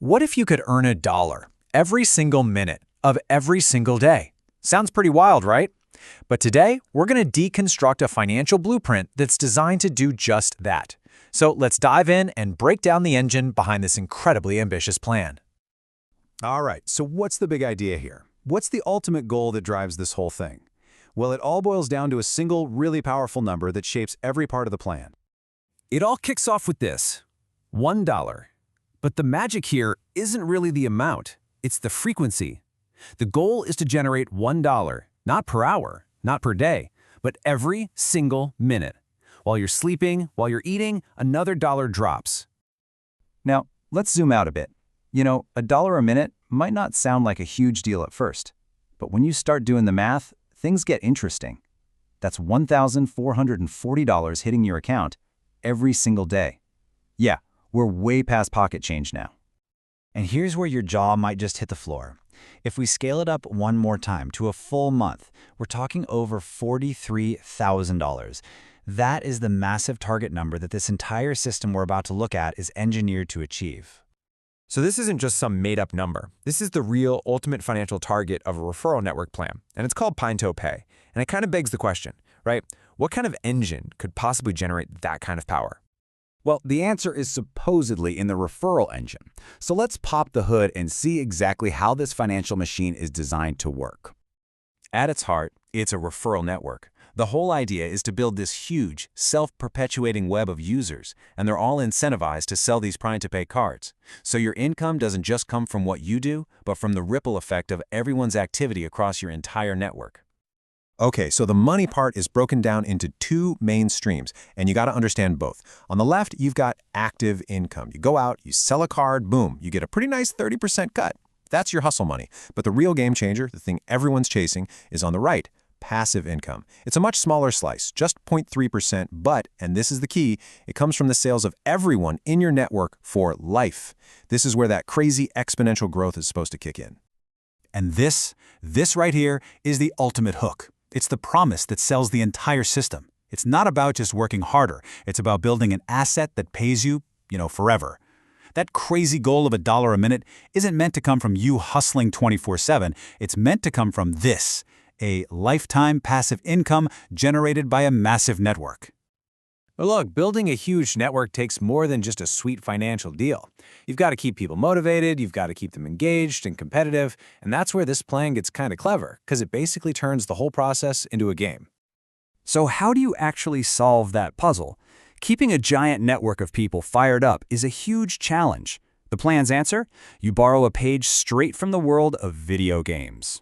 What if you could earn $1 every single minute of every single day? Sounds pretty wild, right? But today, we're going to deconstruct a financial blueprint that's designed to do just that. So let's dive in and break down the engine behind this incredibly ambitious plan. All right, so what's the big idea here? What's the ultimate goal that drives this whole thing? Well, it all boils down to a single, really powerful number that shapes every part of the plan. It all kicks off with this: $1. But the magic here isn't really the amount, it's the frequency. The goal is to generate $1, not per hour, not per day, but every single minute. While you're sleeping, while you're eating, another dollar drops. Now, let's zoom out a bit. You know, $1 a minute might not sound like a huge deal at first, but when you start doing the math, things get interesting. That's $1,440 hitting your account every single day. Yeah, we're way past pocket change now. And here's where your jaw might just hit the floor. If we scale it up one more time to a full month, we're talking over $43,000. That is the massive target number that this entire system we're about to look at is engineered to achieve. So this isn't just some made-up number. This is the real ultimate financial target of a referral network plan, and it's called Pintopay. And it kind of begs the question, right? What kind of engine could possibly generate that kind of power? Well, the answer is supposedly in the referral engine. So let's pop the hood and see exactly how this financial machine is designed to work. At its heart, it's a referral network. The whole idea is to build this huge, self-perpetuating web of users, and they're all incentivized to sell these Pintopay cards. So your income doesn't just come from what you do, but from the ripple effect of everyone's activity across your entire network. Okay, so the money part is broken down into two main streams, and you got to understand both. On the left, you've got active income. You go out, you sell a card, boom, you get a pretty nice 30% cut. That's your hustle money. But the real game changer, the thing everyone's chasing, is on the right, passive income. It's a much smaller slice, just 0.3%, but, and this is the key, it comes from the sales of everyone in your network for life. This is where that crazy exponential growth is supposed to kick in. And this right here is the ultimate hook. It's the promise that sells the entire system. It's not about just working harder. It's about building an asset that pays you, forever. That crazy goal of $1 a minute isn't meant to come from you hustling 24/7. It's meant to come from this, a lifetime passive income generated by a massive network. But look, building a huge network takes more than just a sweet financial deal. You've got to keep people motivated, you've got to keep them engaged and competitive, and that's where this plan gets kind of clever, because it basically turns the whole process into a game. So how do you actually solve that puzzle? Keeping a giant network of people fired up is a huge challenge. The plan's answer? You borrow a page straight from the world of video games.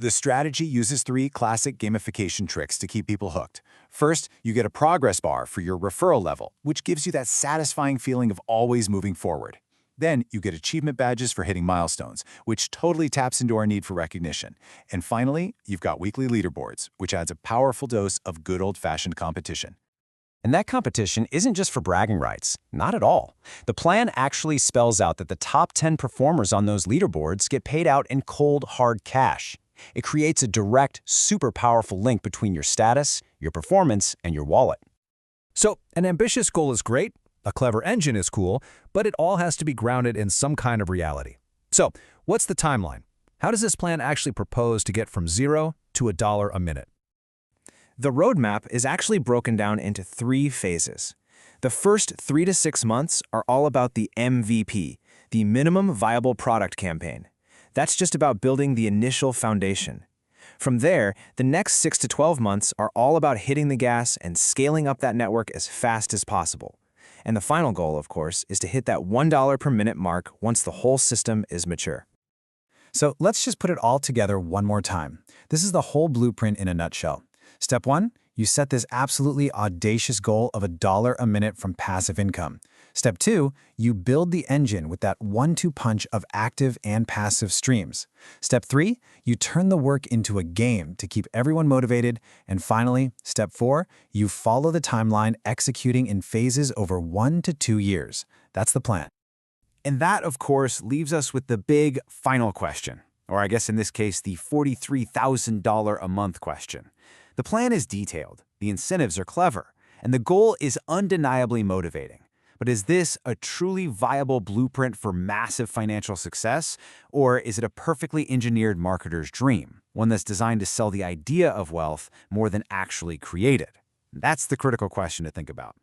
The strategy uses three classic gamification tricks to keep people hooked. First, you get a progress bar for your referral level, which gives you that satisfying feeling of always moving forward. Then, you get achievement badges for hitting milestones, which totally taps into our need for recognition. And finally, you've got weekly leaderboards, which adds a powerful dose of good old-fashioned competition. And that competition isn't just for bragging rights. Not at all. The plan actually spells out that the top 10 performers on those leaderboards get paid out in cold, hard cash. It creates a direct, super powerful link between your status, your performance, and your wallet. So, an ambitious goal is great, a clever engine is cool, but it all has to be grounded in some kind of reality. So, what's the timeline? How does this plan actually propose to get from $0 to $1 a minute? The roadmap is actually broken down into 3 phases. The first 3 to 6 months are all about the MVP, the minimum viable product campaign. That's just about building the initial foundation. From there, the next 6 to 12 months are all about hitting the gas and scaling up that network as fast as possible. And the final goal, of course, is to hit that $1 per minute mark once the whole system is mature. So let's just put it all together one more time. This is the whole blueprint in a nutshell. Step 1, you set this absolutely audacious goal of $1 a minute from passive income. Step 2, you build the engine with that 1-2 punch of active and passive streams. Step 3, you turn the work into a game to keep everyone motivated. And finally, Step 4, you follow the timeline, executing in phases over 1 to 2 years. That's the plan. And that, of course, leaves us with the big final question, or I guess in this case, the $43,000 a month question. The plan is detailed, the incentives are clever, and the goal is undeniably motivating. But is this a truly viable blueprint for massive financial success, or is it a perfectly engineered marketer's dream, one that's designed to sell the idea of wealth more than actually create it? That's the critical question to think about.